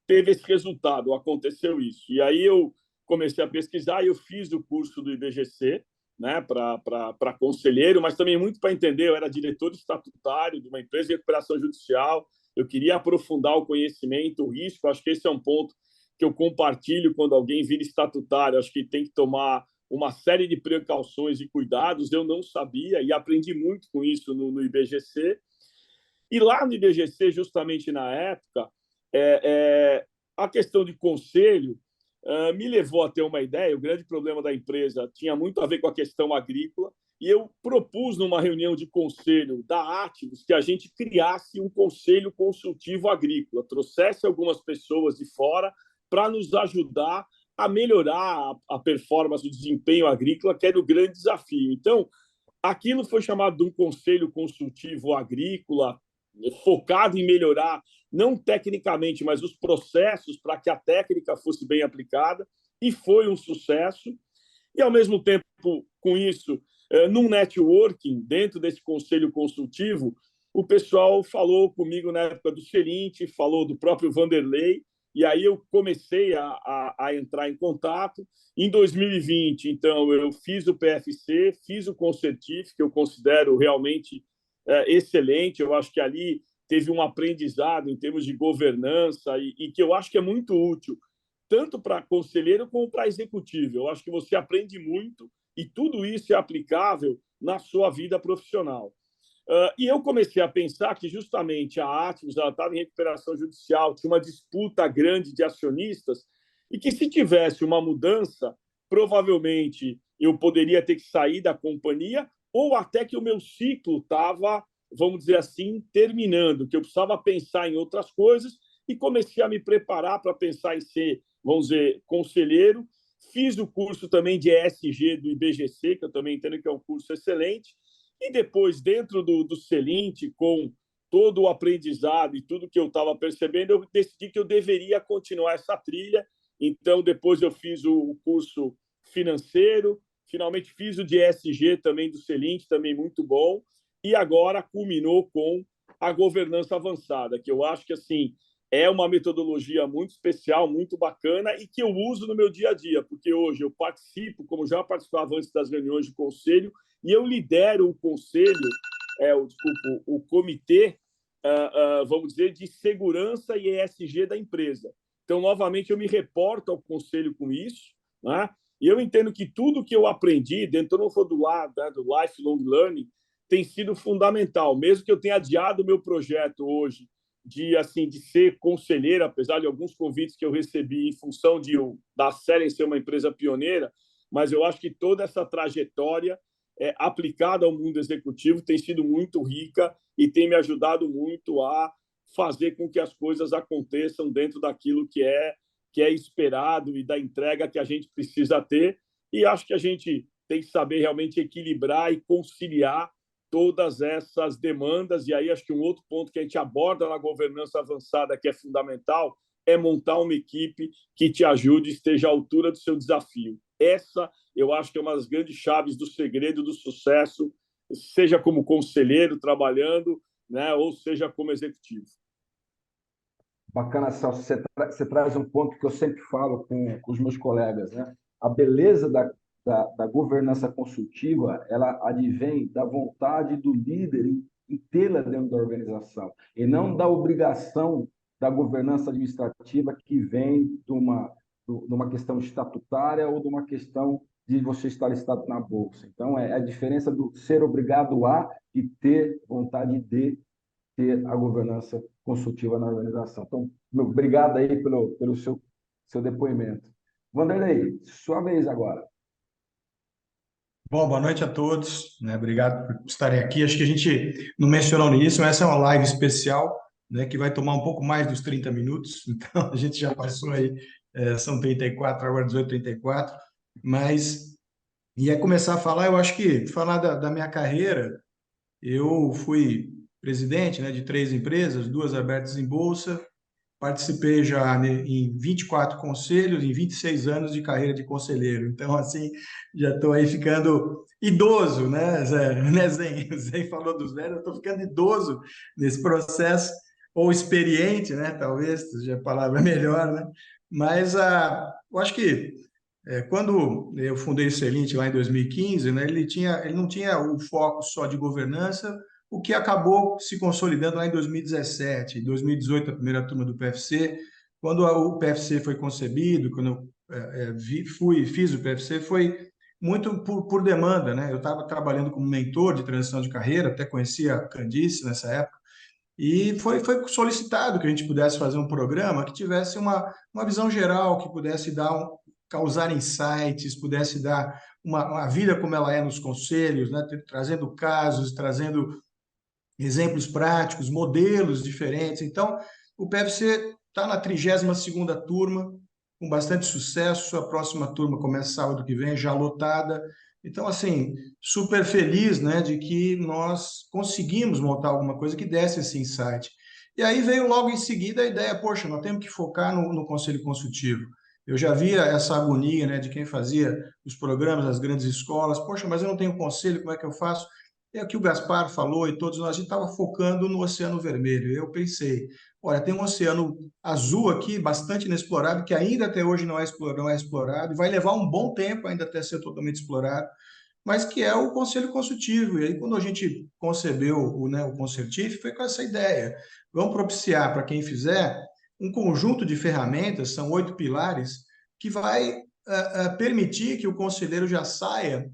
F: teve esse resultado, aconteceu isso. E aí eu comecei a pesquisar e eu fiz o curso do IBGC, né, para conselheiro, mas também muito para entender. Eu era diretor estatutário de uma empresa de recuperação judicial, eu queria aprofundar o conhecimento, o risco. Acho que esse é um ponto que eu compartilho quando alguém vira estatutário. Acho que tem que tomar uma série de precauções e cuidados. Eu não sabia e aprendi muito com isso no IBGC. E lá no IBGC, justamente na época, a questão de conselho me levou a ter uma ideia. O grande problema da empresa tinha muito a ver com a questão agrícola, e eu propus numa reunião de conselho da Ativos que a gente criasse um conselho consultivo agrícola, trouxesse algumas pessoas de fora para nos ajudar a melhorar a performance, o desempenho agrícola, que era o grande desafio. Então, aquilo foi chamado de um conselho consultivo agrícola, focado em melhorar, não tecnicamente, mas os processos para que a técnica fosse bem aplicada, e foi um sucesso. E, ao mesmo tempo, com isso, num networking, dentro desse conselho consultivo, o pessoal falou comigo na época do Celint, falou do próprio Vanderlei, e aí eu comecei a entrar em contato. Em 2020, então, eu fiz o PFC, fiz o Concertif, que eu considero realmente excelente. Eu acho que ali teve um aprendizado em termos de governança e que eu acho que é muito útil, tanto para conselheiro como para executivo. Eu acho que você aprende muito e tudo isso é aplicável na sua vida profissional. E eu comecei a pensar que justamente a Ativos estava em recuperação judicial, tinha uma disputa grande de acionistas, e que se tivesse uma mudança, provavelmente eu poderia ter que sair da companhia, ou até que o meu ciclo estava, vamos dizer assim, terminando, que eu precisava pensar em outras coisas, e comecei a me preparar para pensar em ser, vamos dizer, conselheiro. Fiz o curso também de ESG do IBGC, que eu também entendo que é um curso excelente, e depois, dentro do Celint, com todo o aprendizado e tudo que eu estava percebendo, eu decidi que eu deveria continuar essa trilha. Então, depois eu fiz o curso financeiro, finalmente fiz o de ESG também do Celint, também muito bom, e agora culminou com a governança avançada, que eu acho que assim é uma metodologia muito especial, muito bacana, e que eu uso no meu dia a dia, porque hoje eu participo, como já participava antes das reuniões de conselho, e eu lidero o conselho, o comitê, vamos dizer, de segurança e ESG da empresa. Então, novamente, eu me reporto ao conselho com isso, né? E eu entendo que tudo que eu aprendi, dentro não for do lado, né, do lifelong learning, tem sido fundamental. Mesmo que eu tenha adiado o meu projeto hoje de ser conselheiro, apesar de alguns convites que eu recebi em função da Selen ser uma empresa pioneira, mas eu acho que toda essa trajetória aplicada ao mundo executivo tem sido muito rica e tem me ajudado muito a fazer com que as coisas aconteçam dentro daquilo que é esperado e da entrega que a gente precisa ter. E acho que a gente tem que saber realmente equilibrar e conciliar todas essas demandas. E aí acho que um outro ponto que a gente aborda na governança avançada, que é fundamental, é montar uma equipe que te ajude e esteja à altura do seu desafio. Essa, eu acho que é uma das grandes chaves do segredo do sucesso, seja como conselheiro trabalhando, né, ou seja como executivo.
A: Bacana, Celso. Você traz um ponto que eu sempre falo com os meus colegas, né? A beleza da governança consultiva, ela advém da vontade do líder em tê-la dentro da organização, e não da obrigação da governança administrativa que vem de uma questão estatutária ou de uma questão de você estar listado na bolsa. Então, é a diferença do ser obrigado a e ter vontade de ter a governança consultiva na organização. Então, obrigado aí pelo seu depoimento. Vanderlei, sua vez agora.
G: Bom, boa noite a todos, né? Obrigado por estarem aqui. Acho que a gente não mencionou no início, mas essa é uma live especial, né, que vai tomar um pouco mais dos 30 minutos, então a gente já passou aí, são 34, agora 18h34, mas ia começar a falar. Eu acho que falar da minha carreira. Eu fui presidente, né, de 3 empresas, 2 abertas em bolsa. Participei já em 24 conselhos, em 26 anos de carreira de conselheiro. Então, assim, já estou aí ficando idoso, né, Zé? Né, Zé? O Zé falou dos velhos, eu estou ficando idoso nesse processo, ou experiente, né, talvez, seja a palavra melhor, né? Mas eu acho que Quando eu fundei o Celint lá em 2015, né, ele não tinha o foco só de governança, o que acabou se consolidando lá em 2017, em 2018, a primeira turma do PFC. Quando o PFC foi concebido, quando eu fiz o PFC, foi muito por demanda, né? Eu estava trabalhando como mentor de transição de carreira, até conhecia a Candice nessa época, e foi solicitado que a gente pudesse fazer um programa que tivesse uma visão geral, que pudesse causar insights, pudesse dar uma vida como ela é nos conselhos, né? Trazendo casos, trazendo exemplos práticos, modelos diferentes. Então, o PFC está na 32ª turma, com bastante sucesso. A próxima turma começa sábado que vem, já lotada. Então, assim, super feliz, né, de que nós conseguimos montar alguma coisa que desse esse insight. E aí veio logo em seguida a ideia, poxa, nós temos que focar no Conselho Consultivo. Eu já via essa agonia, né, de quem fazia os programas das grandes escolas. Poxa, mas eu não tenho conselho, como é que eu faço? É o que o Gaspar falou e todos nós, a gente estava focando no Oceano Vermelho. Eu pensei, olha, tem um oceano azul aqui, bastante inexplorado, que ainda até hoje não é explorado, e vai levar um bom tempo ainda até ser totalmente explorado, mas que é o Conselho Consultivo. E aí, quando a gente concebeu o Concertif, foi com essa ideia. Vamos propiciar para quem fizer um conjunto de ferramentas, são 8 pilares, que vai permitir que o conselheiro já saia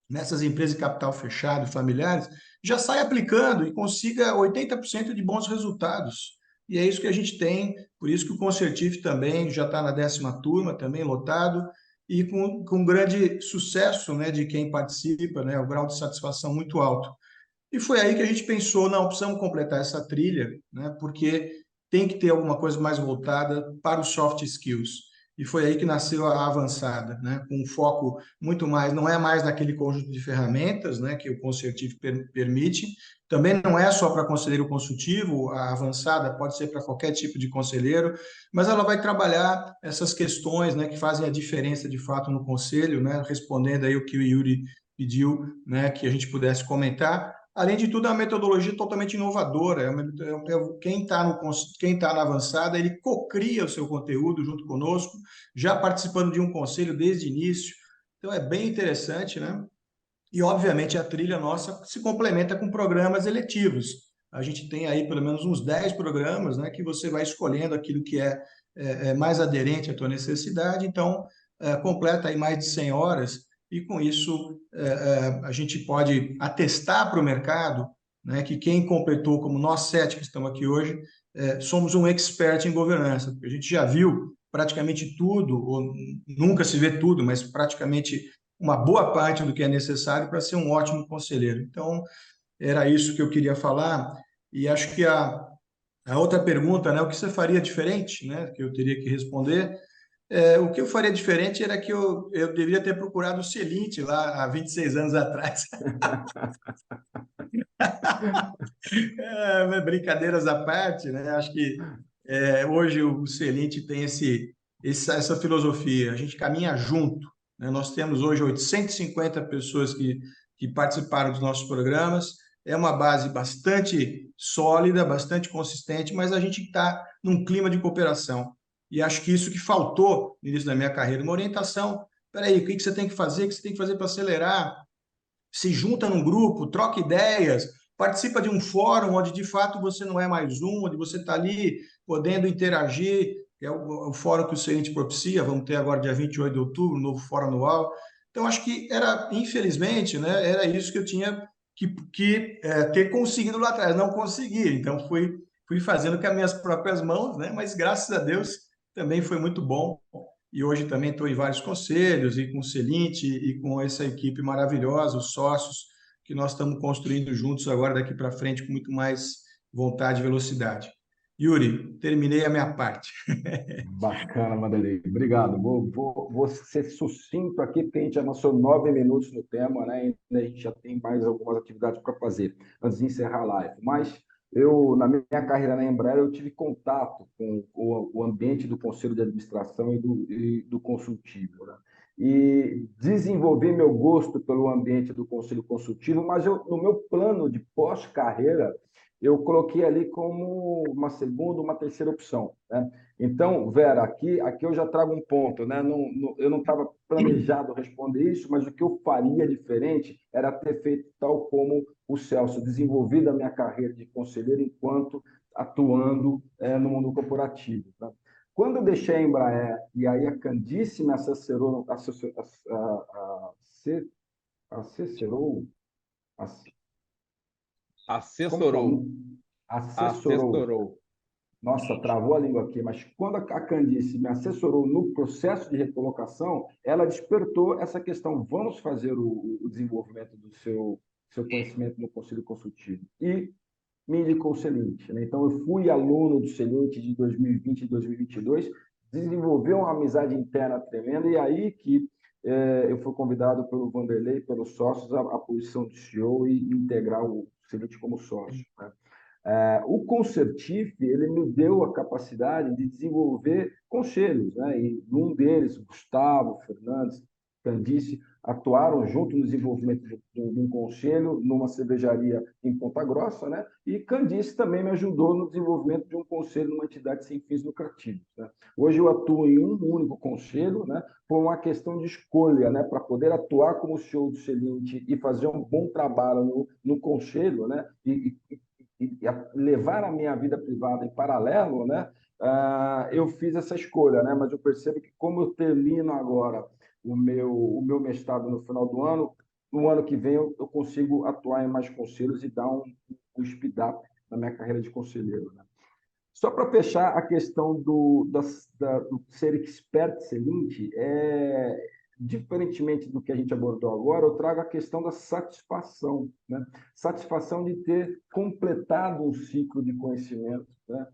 G: nessas empresas de capital fechado, familiares, já sai aplicando e consiga 80% de bons resultados. E é isso que a gente tem, por isso que o Concertif também já está na 10ª turma, também lotado, e com grande sucesso, né, de quem participa, né, o grau de satisfação muito alto. E foi aí que a gente pensou, não, precisamos completar essa trilha, né, porque tem que ter alguma coisa mais voltada para os soft skills. E foi aí que nasceu a Avançada, né, com um foco muito mais, não é mais naquele conjunto de ferramentas, né, que o Concertif permite, também não é só para conselheiro consultivo, a Avançada pode ser para qualquer tipo de conselheiro, mas ela vai trabalhar essas questões, né, que fazem a diferença de fato no conselho, né, respondendo aí o que o Yuri pediu, né, que a gente pudesse comentar. Além de tudo, é uma metodologia totalmente inovadora. Quem tá na avançada, ele cocria o seu conteúdo junto conosco, já participando de um conselho desde o início. Então, é bem interessante, né? E, obviamente, a trilha nossa se complementa com programas eletivos. A gente tem aí pelo menos uns 10 programas, né, que você vai escolhendo aquilo que é mais aderente à tua necessidade. Então, completa aí mais de 100 horas e, com isso, a gente pode atestar para o mercado, né, que quem completou, como nós 7 que estamos aqui hoje, somos um expert em governança, porque a gente já viu praticamente tudo, ou nunca se vê tudo, mas praticamente uma boa parte do que é necessário para ser um ótimo conselheiro. Então, era isso que eu queria falar. E acho que a outra pergunta, né, o que você faria diferente, né, que eu teria que responder, o que eu faria diferente era que eu deveria ter procurado o Celint lá há 26 anos atrás. Brincadeiras à parte, né? Acho que hoje o Celint tem essa filosofia, a gente caminha junto, né? Nós temos hoje 850 pessoas que participaram dos nossos programas, é uma base bastante sólida, bastante consistente, mas a gente está num clima de cooperação. E acho que isso que faltou no início da minha carreira, uma orientação. Espera aí, o que você tem que fazer? O que você tem que fazer para acelerar? Se junta num grupo, troca ideias, participa de um fórum onde de fato você não é mais um, onde você está ali podendo interagir, que é o fórum que o Celint propicia, vamos ter agora dia 28 de outubro, um novo fórum anual. Então, acho que infelizmente, né, era isso que eu tinha que ter conseguido lá atrás, não consegui, então fui fazendo com as minhas próprias mãos, né, mas graças a Deus também foi muito bom. E hoje também estou em vários conselhos, e com o Celint, e com essa equipe maravilhosa, os sócios, que nós estamos construindo juntos agora, daqui para frente, com muito mais vontade e velocidade. Yuri, terminei a minha parte.
A: Bacana, Vanderlei. Obrigado. Vou ser sucinto aqui, porque a gente avançou 9 minutos no tema, né? E a gente já tem mais algumas atividades para fazer antes de encerrar a live. Mas na minha carreira na Embraer, eu tive contato com o ambiente do conselho de administração e do consultivo, né? E desenvolvi meu gosto pelo ambiente do conselho consultivo, mas no meu plano de pós-carreira, eu coloquei ali como uma segunda, uma terceira opção, né? Então, Vera, aqui eu já trago um ponto, né? Eu não estava planejado responder isso, mas o que eu faria diferente era ter feito tal como o Celso, desenvolvido a minha carreira de conselheiro enquanto atuando no mundo corporativo. Tá? Quando eu deixei a Embraer, e aí a Candice me assessorou, assessorou,
D: Assessorou.
A: assessorou. Nossa, travou a língua aqui, mas quando a Candice me assessorou no processo de recolocação, ela despertou essa questão: vamos fazer o desenvolvimento do seu conhecimento no Conselho Consultivo. E me indicou o Celint, né? Então, eu fui aluno do Celint de 2020 e 2022, desenvolveu uma amizade interna tremenda, e aí que eu fui convidado pelo Vanderlei, pelos sócios, a posição de CEO e integrar o Celint como sócio, né? O Concertif, ele me deu a capacidade de desenvolver conselhos, né? E um deles, Gustavo, Fernandes, Candice, atuaram junto no desenvolvimento de um conselho numa cervejaria em Ponta Grossa, né? E Candice também me ajudou no desenvolvimento de um conselho numa entidade sem fins lucrativos, né? Hoje eu atuo em um único conselho, né? Por uma questão de escolha, né? Para poder atuar como CEO do Celint e fazer um bom trabalho no conselho, né? E levar a minha vida privada em paralelo, né? Eu fiz essa escolha, né? Mas eu percebo que como eu termino agora o meu mestrado no final do ano, no ano que vem eu consigo atuar em mais conselhos e dar speed up na minha carreira de conselheiro, né? Só para fechar a questão do ser expert Celint, diferentemente do que a gente abordou agora, eu trago a questão da satisfação, né? Satisfação de ter completado um ciclo de conhecimento, né?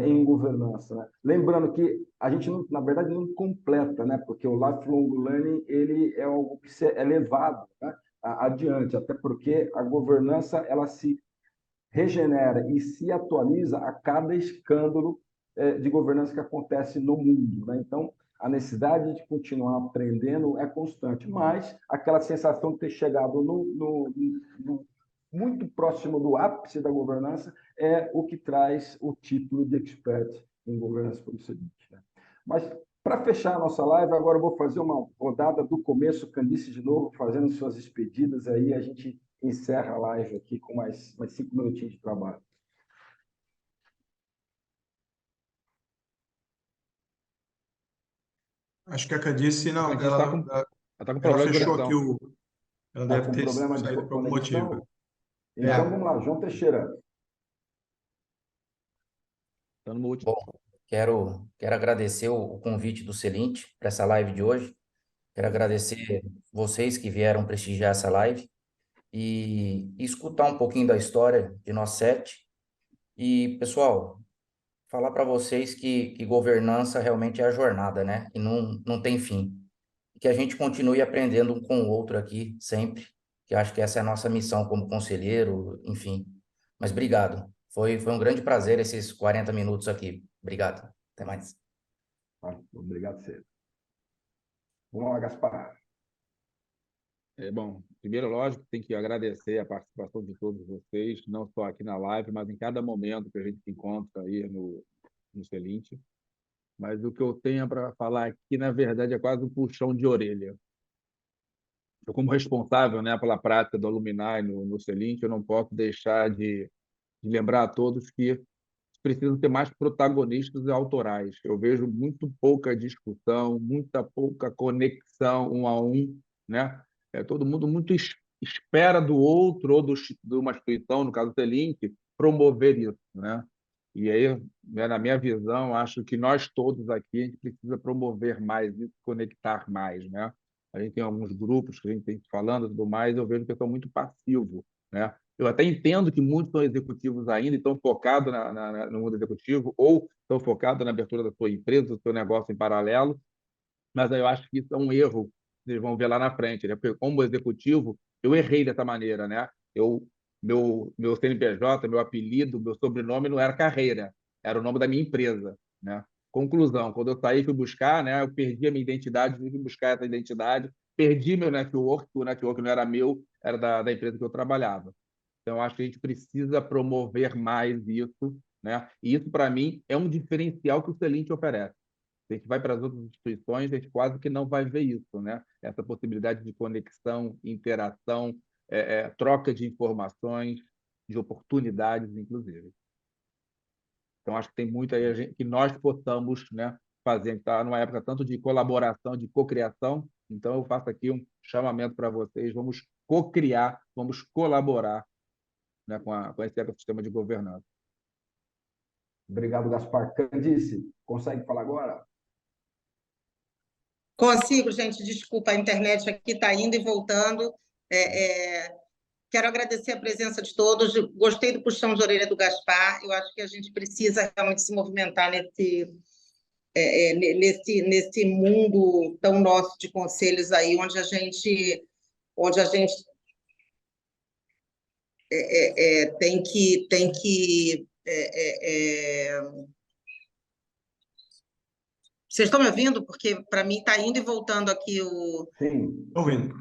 A: Em governança, né? Lembrando que a gente, não, na verdade, não completa, né? Porque o lifelong learning ele é algo que é levado, né? Adiante, até porque a governança ela se regenera e se atualiza a cada escândalo de governança que acontece no mundo, né? Então, a necessidade de continuar aprendendo é constante, mas aquela sensação de ter chegado muito próximo do ápice da governança é o que traz o título de expert em governança pelo seguinte, né? Mas, para fechar a nossa live, agora eu vou fazer uma rodada do começo, Candice de novo, fazendo suas despedidas, aí a gente encerra a live aqui com mais 5 minutinhos de trabalho.
G: Acho que a Candice, não,
D: Ela está com
G: ela
D: problema de
G: fechou
D: conexão.
G: aqui ela
A: Está
G: deve
A: com
G: ter
A: problema de
G: saído por algum motivo.
A: conexão? Então, vamos lá, João Teixeira.
D: Está no mute.
C: Bom, quero agradecer o convite do Celint para essa live de hoje. Quero agradecer vocês que vieram prestigiar essa live e escutar um pouquinho da história de nós sete. E, pessoal, falar para vocês que governança realmente é a jornada, né? E não tem fim. Que a gente continue aprendendo um com o outro aqui, sempre, que acho que essa é a nossa missão como conselheiro, enfim. Mas obrigado. Foi um grande prazer esses 40 minutos aqui. Obrigado. Até mais.
A: Obrigado, Cê. Vamos lá, Gaspar.
D: Bom, primeiro, lógico, tem que agradecer a participação de todos vocês, não só aqui na live, mas em cada momento que a gente se encontra aí no Celint. Mas o que eu tenho para falar aqui, na verdade, é quase um puxão de orelha. Eu, como responsável, né, pela prática do Alumni no Celint, eu não posso deixar de lembrar a todos que precisam ter mais protagonistas autorais. Eu vejo muito pouca discussão, muita pouca conexão um a um, né? Todo mundo muito espera do outro ou de uma instituição, no caso do Celint, promover isso, né? E aí, né, na minha visão, acho que nós todos aqui a gente precisa promover mais isso, conectar mais, né? A gente tem alguns grupos que a gente tem falando e tudo mais, eu vejo que eu sou muito passivo, né? Eu até entendo que muitos são executivos ainda e estão focados no mundo executivo ou estão focados na abertura da sua empresa, do seu negócio em paralelo, mas eu acho que isso é um erro, vocês vão ver lá na frente, né? Porque como executivo, eu errei dessa maneira, né? Meu CNPJ, meu apelido, meu sobrenome não era Carreira, era o nome da minha empresa, né? Conclusão, quando eu saí fui buscar, né? Eu perdi a minha identidade, fui buscar essa identidade, perdi meu network, o network não era meu, era da empresa que eu trabalhava. Então, acho que a gente precisa promover mais isso, né? E isso, para mim, é um diferencial que o Celente oferece. A gente vai para as outras instituições, a gente quase que não vai ver isso, né? Essa possibilidade de conexão, interação, troca de informações, de oportunidades, inclusive. Então, acho que tem muito aí que nós possamos, né, fazer. Está numa época tanto de colaboração, de cocriação. Então, eu faço aqui um chamamento para vocês. Vamos cocriar, vamos colaborar, né, com esse ecossistema de governança.
A: Obrigado, Gaspar. Candice, consegue falar agora?
B: Consigo, gente, desculpa, a internet aqui está indo e voltando. Quero agradecer a presença de todos. Gostei do puxão de orelha do Gaspar. Eu acho que a gente precisa realmente se movimentar nesse mundo tão nosso de conselhos aí, onde a gente tem que Vocês estão me ouvindo? Porque para mim está indo e voltando aqui o.
A: Sim.
G: Estou ouvindo.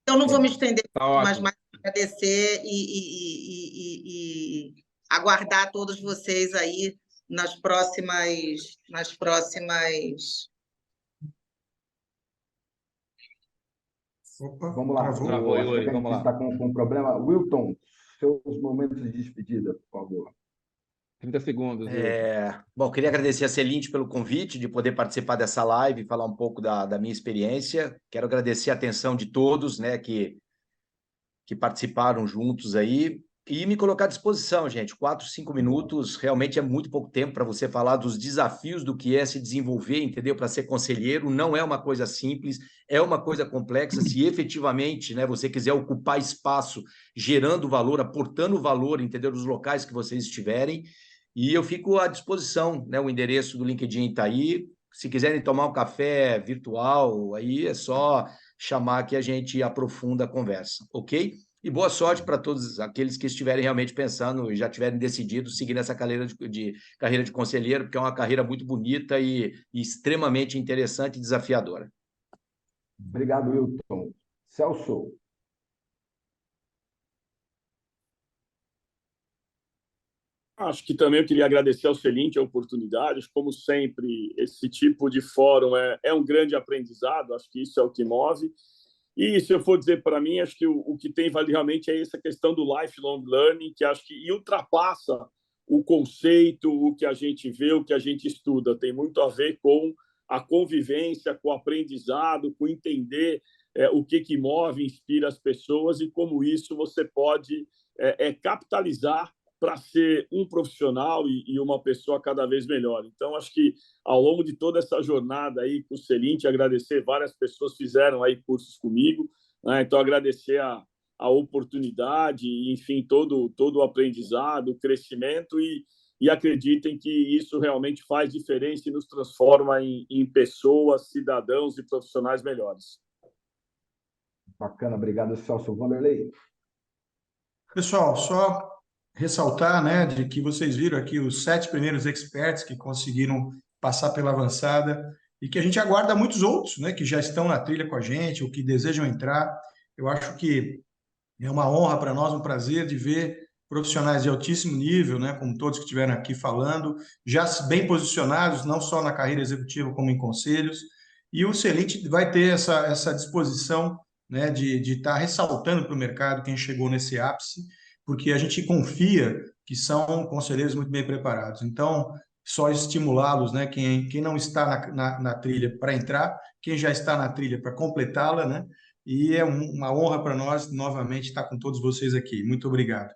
B: Eu não vou me estender,
D: Tá
B: mas
D: ótimo.
B: mais agradecer e aguardar todos vocês aí nas próximas.
G: Opa,
A: Vamos lá.
D: Travou,
A: Acho que
D: Yuri,
A: a
D: vamos
A: gente
D: lá.
A: está com problema. Wilton, seus momentos de despedida, por favor.
D: 30 segundos, Yuri.
E: Bom, queria agradecer a Celente pelo convite de poder participar dessa live e falar um pouco da minha experiência. Quero agradecer a atenção de todos, né, que participaram juntos aí e me colocar à disposição, gente. 4, 5 minutos realmente é muito pouco tempo para você falar dos desafios do que é se desenvolver, entendeu? Para ser conselheiro, não é uma coisa simples, é uma coisa complexa. Se efetivamente, né, você quiser ocupar espaço, gerando valor, aportando valor, entendeu? Dos locais que vocês estiverem. E eu fico à disposição, né? O endereço do LinkedIn está aí. Se quiserem tomar um café virtual, aí é só chamar que a gente aprofunda a conversa, ok? E boa sorte para todos aqueles que estiverem realmente pensando e já tiverem decidido seguir nessa carreira de conselheiro, porque é uma carreira muito bonita e extremamente interessante e desafiadora.
A: Obrigado, Wilton. Celso.
F: Acho que também eu queria agradecer ao Celente a oportunidade. Como sempre, esse tipo de fórum é um grande aprendizado, acho que isso é o que move. E se eu for dizer para mim, acho que o que tem vale realmente é essa questão do lifelong learning, que acho que ultrapassa o conceito, o que a gente vê, o que a gente estuda. Tem muito a ver com a convivência, com o aprendizado, com entender o que move, inspira as pessoas e como isso você pode capitalizar para ser um profissional e uma pessoa cada vez melhor. Então, acho que ao longo de toda essa jornada aí com o Celente, agradecer, várias pessoas fizeram aí cursos comigo, né? Então, agradecer a oportunidade, enfim, todo o aprendizado, o crescimento e acreditem que isso realmente faz diferença e nos transforma em pessoas, cidadãos e profissionais melhores.
A: Bacana, obrigado, Celso. Vanderlei.
G: Pessoal, só ressaltar, né, de que vocês viram aqui os 7 primeiros experts que conseguiram passar pela avançada e que a gente aguarda muitos outros, né, que já estão na trilha com a gente ou que desejam entrar. Eu acho que é uma honra para nós, um prazer de ver profissionais de altíssimo nível, né, como todos que estiveram aqui falando, já bem posicionados, não só na carreira executiva, como em conselhos. E o Celente vai ter essa disposição, né, de estar ressaltando para o mercado quem chegou nesse ápice, porque a gente confia que são conselheiros muito bem preparados. Então, só estimulá-los, né, quem não está na trilha para entrar, quem já está na trilha para completá-la, né, e é uma honra para nós, novamente, estar com todos vocês aqui. Muito obrigado.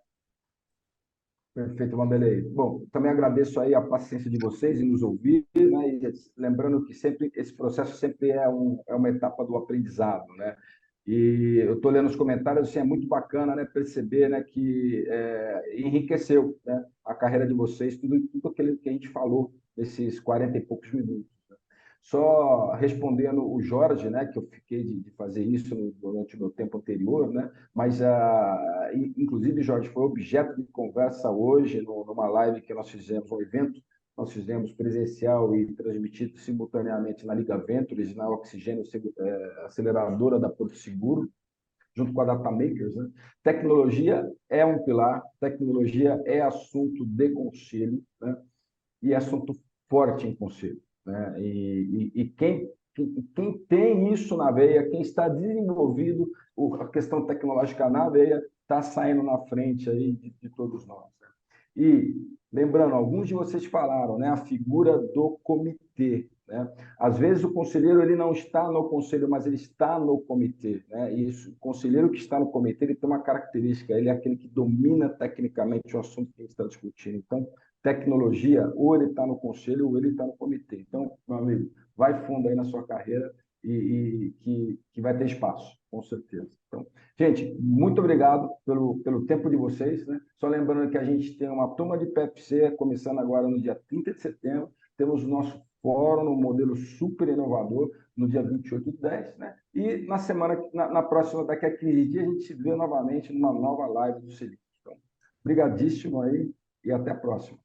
A: Perfeito, Vanderlei. Bom, também agradeço aí a paciência de vocês em nos ouvir, né? E lembrando que sempre esse processo sempre é uma etapa do aprendizado, né? E eu estou lendo os comentários, assim, é muito bacana, né, perceber, né, que enriqueceu, né, a carreira de vocês, tudo aquilo que a gente falou nesses 40 e poucos minutos. Só respondendo o Jorge, né, que eu fiquei de fazer isso durante o meu tempo anterior, né, mas, inclusive, Jorge, foi objeto de conversa hoje, numa live que nós fizemos, um evento, nós fizemos presencial e transmitido simultaneamente na Liga Ventures, na Oxigênio Aceleradora da Porto Seguro. junto com a Data Makers, né? Tecnologia é um pilar, tecnologia é assunto de conselho, né? E assunto forte em conselho, né? E quem tem isso na veia, quem está desenvolvido a questão tecnológica na veia, está saindo na frente aí de todos nós, né? E lembrando, alguns de vocês falaram, né, a figura do comitê, né? Às vezes o conselheiro ele não está no conselho, mas ele está no comitê, né? E isso, o conselheiro que está no comitê, ele tem uma característica, ele é aquele que domina tecnicamente o assunto que a gente está discutindo. Então, tecnologia, ou ele está no conselho, ou ele está no comitê. Então, meu amigo, vai fundo aí na sua carreira e que vai ter espaço, com certeza. Então, gente, muito obrigado pelo tempo de vocês, né? Só lembrando que a gente tem uma turma de PFC começando agora no dia 30 de setembro, temos o nosso fórum no modelo super inovador no dia 28/10, né? E na próxima, daqui a 15 dias, a gente se vê novamente numa nova live do Selinch. Então, brigadíssimo aí e até a próxima.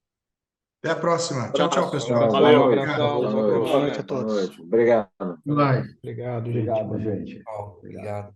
G: Até a próxima. Tchau, tchau, pessoal.
F: Valeu.
G: Obrigado.
H: Boa noite a todos. Obrigado.
G: Live.
I: Obrigado, gente.
A: Obrigado, gente.
C: Obrigado.